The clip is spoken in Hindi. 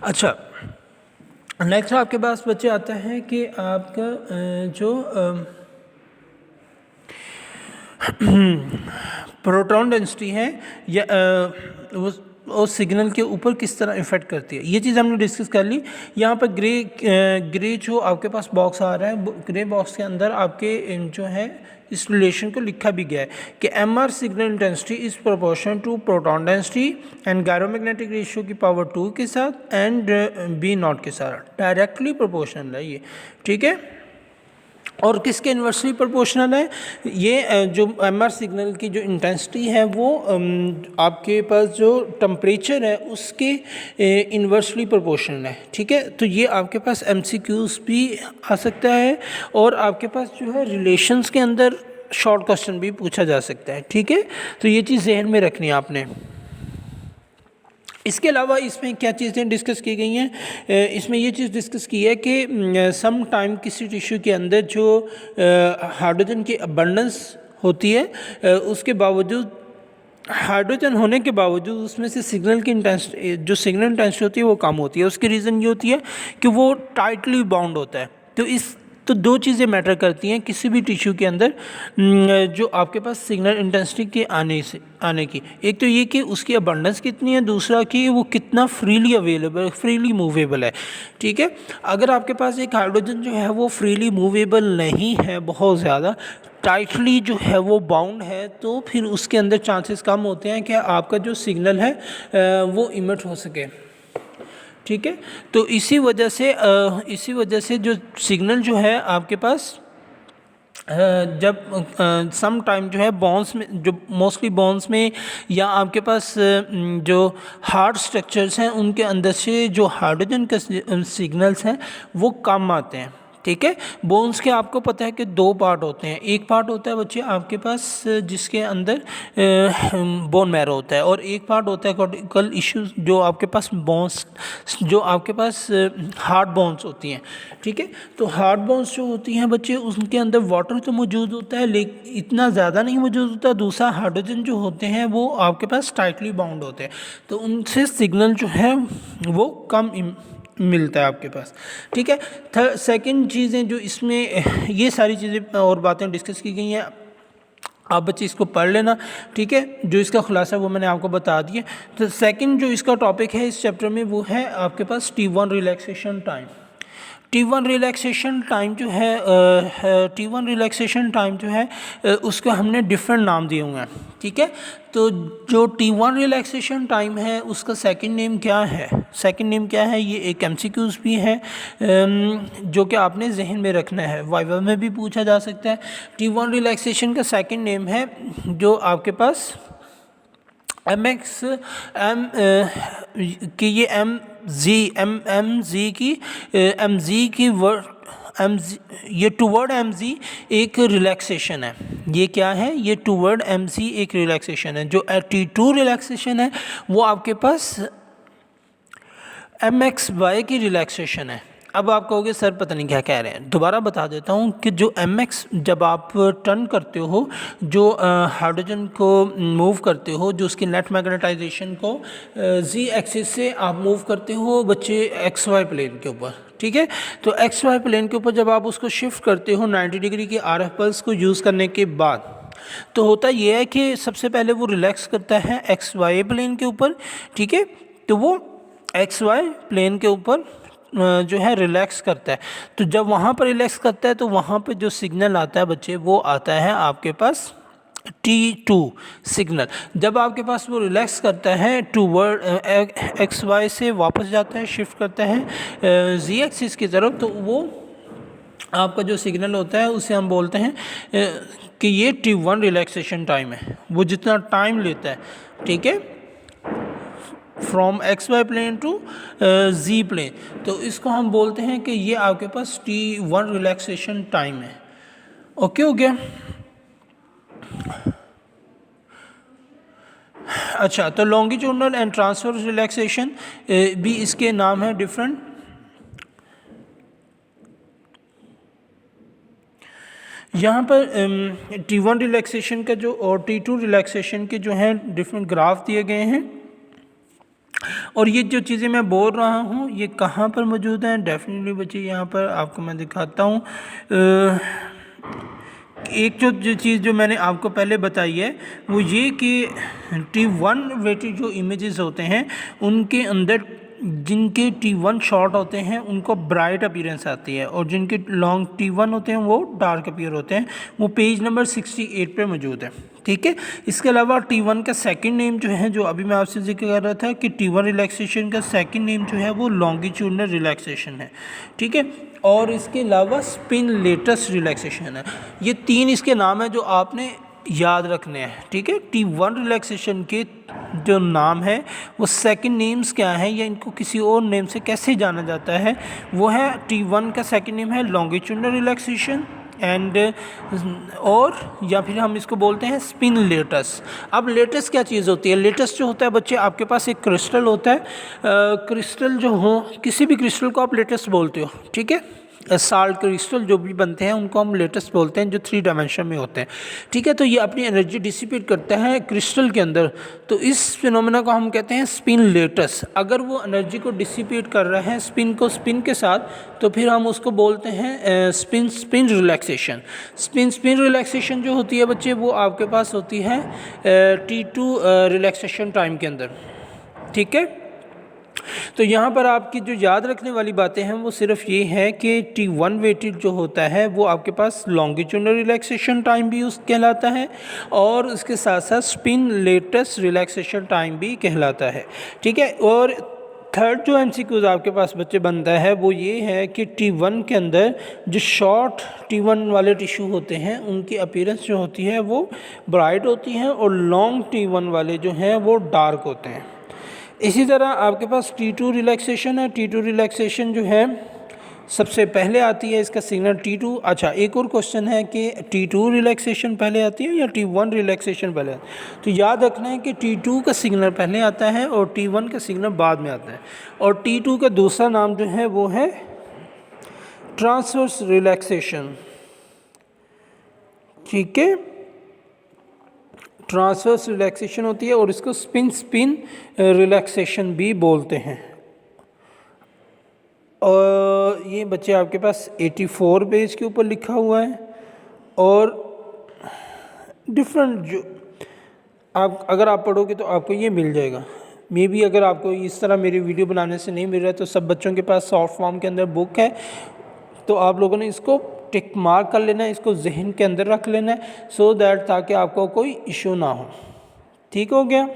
अच्छा, नेक्स्ट आपके पास बच्चे आता है कि आपका जो प्रोटॉन डेंसिटी है या वो सिग्नल के ऊपर किस तरह इफ़ेक्ट करती है, ये चीज़ हमने डिस्कस कर ली। यहाँ पर ग्रे जो आपके पास बॉक्स आ रहा है, ग्रे बॉक्स के अंदर आपके जो है इस रिलेशन को लिखा भी गया है कि M R signal intensity is proportion to proton density and gyromagnetic ratio की पावर 2 के साथ एंड बी नॉट के साथ डायरेक्टली प्रोपोर्शनल है ये, ठीक है। और किसके इन्वर्सली प्रोपोर्शनल है ये, जो एम आर सिग्नल की जो इंटेंसिटी है वो आपके पास जो टेम्परेचर है उसके इन्वर्सली प्रोपोर्शनल है, ठीक है। तो ये आपके पास एमसीक्यूज़ भी आ सकता है और आपके पास जो है रिलेशंस के अंदर शॉर्ट क्वेश्चन भी पूछा जा सकता है, ठीक है। तो ये चीज़ जहन में रखनी है आपने। इसके अलावा इसमें क्या चीज़ें डिस्कस की गई हैं, इसमें ये चीज़ डिस्कस की है कि सम टाइम किसी टिश्यू के अंदर जो हाइड्रोजन की अबंडेंस होती है उसके बावजूद, हाइड्रोजन होने के बावजूद उसमें से सिग्नल की इंटेंसिटी, जो सिग्नल इंटेंसिटी होती है वो कम होती है। उसकी रीज़न ये होती है कि वो टाइटली बाउंड होता है। तो दो चीज़ें मैटर करती हैं किसी भी टिश्यू के अंदर जो आपके पास सिग्नल इंटेंसिटी के आने की। एक तो ये कि उसकी अबंडेंस कितनी है, दूसरा कि वो कितना फ्रीली अवेलेबल, फ्रीली मूवेबल है, ठीक है। अगर आपके पास एक हाइड्रोजन जो है वो फ्रीली मूवेबल नहीं है, बहुत ज़्यादा टाइटली जो है वो बाउंड है, तो फिर उसके अंदर चांसेस कम होते हैं कि आपका जो सिग्नल है वो इमिट हो सके, ठीक है। तो इसी वजह से जो सिग्नल जो है आपके पास जब सम टाइम जो है बोन्स में, जो मोस्टली बोन्स में या आपके पास जो हार्ड स्ट्रक्चर्स हैं उनके अंदर से जो हाइड्रोजन के सिग्नल्स हैं वो कम आते हैं, ठीक है। बोन्स के आपको पता है कि दो पार्ट होते हैं। एक पार्ट होता है बच्चे आपके पास जिसके अंदर बोन मैरो होता है, और एक पार्ट होता है कॉर्टिकल इश्यूज जो आपके पास बोन्स, जो आपके पास हार्ड बोन्स होती हैं, ठीक है। तो हार्ड बोन्स जो होती हैं बच्चे उनके अंदर वाटर तो मौजूद होता है लेकिन इतना ज़्यादा नहीं मौजूद होता। दूसरा हाइड्रोजन जो होते हैं वो आपके पास टाइटली बाउंड होते हैं, तो उनसे सिग्नल जो है वो कम मिलता है आपके पास, ठीक है। सेकंड चीज़ें जो इसमें, ये सारी चीज़ें और बातें डिस्कस की गई हैं, आप बच्चे इसको पढ़ लेना, ठीक है। जो इसका खुलासा वो मैंने आपको बता दिया। तो सेकंड जो इसका टॉपिक है इस चैप्टर में वो है आपके पास T1 relaxation time. T1 relaxation time जो है, T1 रिलैक्सेशन टाइम जो है उसको हमने डिफरेंट नाम दिए हुए हैं, ठीक है। तो जो T1 रिलैक्सेशन टाइम है उसका सेकंड नेम क्या है, सेकंड नेम क्या है, ये एक एमसीक्यूज़ भी है जो कि आपने जहन में रखना है, वाइवा में भी पूछा जा सकता है। T1 रिलैक्सेशन का सेकंड नेम है जो आपके पास MX M कि ये MZ की वर्ड MZ, ये टूवर्ड MZ एक रिलैक्सेशन है। ये क्या है, ये टूवर्ड MZ एक रिलैक्सेशन है। जो T2 रिलैक्सेशन है वो आपके पास MXY की रिलैक्सेशन है। अब आप कहोगे सर पता नहीं क्या कह रहे हैं, दोबारा बता देता हूँ कि जो MX जब आप टर्न करते हो, जो हाइड्रोजन को मूव करते हो, जो उसकी नेट मैग्नेटाइजेशन को Z एक्सिस से आप मूव करते हो बच्चे XY प्लेन के ऊपर, ठीक है। तो XY प्लेन के ऊपर जब आप उसको शिफ्ट करते हो 90 डिग्री की RF पल्स को यूज़ करने के बाद, तो होता यह है कि सबसे पहले वो रिलैक्स करता है XY प्लेन के ऊपर, ठीक है। तो वो XY प्लेन के ऊपर जो है रिलैक्स करता है। तो जब वहाँ पर रिलैक्स करता है तो वहाँ पे जो सिग्नल आता है बच्चे वो आता है आपके पास T2 सिग्नल। जब आपके पास वो रिलैक्स करता है टूवर्ड XY से वापस जाता है, शिफ्ट करता है Z एक्सिस की तरफ, तो वो आपका जो सिग्नल होता है उसे हम बोलते हैं कि ये T1 रिलैक्सेशन टाइम है। वो जितना टाइम लेता है, ठीक है, from XY plane to Z plane, तो इसको हम बोलते हैं कि ये आपके पास T1 रिलैक्सेशन टाइम है। ओके हो गया। अच्छा, तो लॉन्गिट्यूडनल एंड ट्रांसवर्स रिलैक्सेशन भी इसके नाम है डिफरेंट। यहाँ पर T1 रिलैक्सेशन का जो और T2 रिलैक्सेशन के जो हैं डिफरेंट ग्राफ दिए गए हैं। और ये जो चीज़ें मैं बोल रहा हूँ ये कहाँ पर मौजूद हैं, डेफिनेटली बच्चे यहाँ पर आपको मैं दिखाता हूँ। एक जो चीज़ जो मैंने आपको पहले बताई है वो ये कि T1 वेटेड जो इमेजेस होते हैं उनके अंदर जिनके T1 शॉर्ट होते हैं उनको ब्राइट अपीयरेंस आती है, और जिनके लॉन्ग T1 होते हैं वो डार्क अपीयर होते हैं। वो पेज नंबर 68 पे मौजूद है, ठीक है। इसके अलावा T1 का सेकंड नेम जो है, जो अभी मैं आपसे जिक्र कर रहा था कि T1 रिलैक्सेशन का सेकंड नेम जो है वो लॉन्गिट्यूडनल रिलैक्सेशन है, ठीक है। और इसके अलावा स्पिन लेटस रिलैक्सेशन है। ये तीन इसके नाम हैं जो आपने याद रखने हैं, ठीक है। T1 रिलैक्सेशन के जो नाम है वो सेकंड नेम्स क्या हैं या इनको किसी और नेम से कैसे जाना जाता है, वो है T1 का सेकंड नेम है लॉन्गिट्यूडनल रिलैक्सेशन एंड और या फिर हम इसको बोलते हैं स्पिन लेटस। अब लेटस क्या चीज़ होती है? लेटस जो होता है बच्चे, आपके पास एक क्रिस्टल होता है, क्रिस्टल जो हो, किसी भी क्रिस्टल को आप लेटस बोलते हो, ठीक है। साल्ट क्रिस्टल जो भी बनते हैं उनको हम लेटस बोलते हैं, जो 3 डायमेंशन में होते हैं, ठीक है। तो ये अपनी एनर्जी डिसिपेट करता है क्रिस्टल के अंदर, तो इस फिनोमेना को हम कहते हैं स्पिन लेटस। अगर वो एनर्जी को डिसिपेट कर रहा है स्पिन के साथ, तो फिर हम उसको बोलते हैं स्पिन रिलैक्सेशन। स्पिन रिलैक्सेशन जो होती है बच्चे, वो आपके पास होती है T2 रिलैक्सेशन टाइम के अंदर, ठीक है। तो यहाँ पर आपकी जो याद रखने वाली बातें हैं वो सिर्फ ये है कि T1 वेटेड जो होता है वो आपके पास लॉन्गिट्यूडनल रिलैक्सेशन टाइम भी उस कहलाता है, और उसके साथ साथ स्पिन लेटेस्ट रिलैक्सेशन टाइम भी कहलाता है, ठीक है। और थर्ड जो MCQs आपके पास बच्चे बनता है वो ये है कि T1 के अंदर जो शॉर्ट T1 वाले टिश्यू होते हैं उनकी अपीयरेंस जो होती है वो ब्राइट होती है, और लॉन्ग T1 वाले जो हैं वो डार्क होते हैं। इसी तरह आपके पास T2 रिलैक्सेशन है। T2 रिलैक्सेशन जो है सबसे पहले आती है, इसका सिग्नल T2। अच्छा, एक और क्वेश्चन है कि T2 रिलैक्सेशन पहले आती है या T1 रिलैक्सेशन पहले आती है? तो याद रखना है कि T2 का सिग्नल पहले आता है और T1 का सिग्नल बाद में आता है, और T2 का दूसरा नाम जो है वो है ट्रांसवर्स रिलैक्सेशन, ठीक है। ट्रांसवर्स रिलैक्सेशन होती है और इसको स्पिन रिलैक्सेशन भी बोलते हैं। और ये बच्चे आपके पास 84 पेज के ऊपर लिखा हुआ है, और डिफरेंट जो अगर आप पढ़ोगे तो आपको ये मिल जाएगा। मे बी अगर आपको इस तरह मेरी वीडियो बनाने से नहीं मिल रहा है तो सब बच्चों के पास सॉफ्ट फॉर्म के अंदर बुक है, तो आप लोगों ने इसको टिक मार्क कर लेना है, इसको जहन के अंदर रख लेना है, सो दैट ताकि आपको कोई इशू ना हो। ठीक हो गया।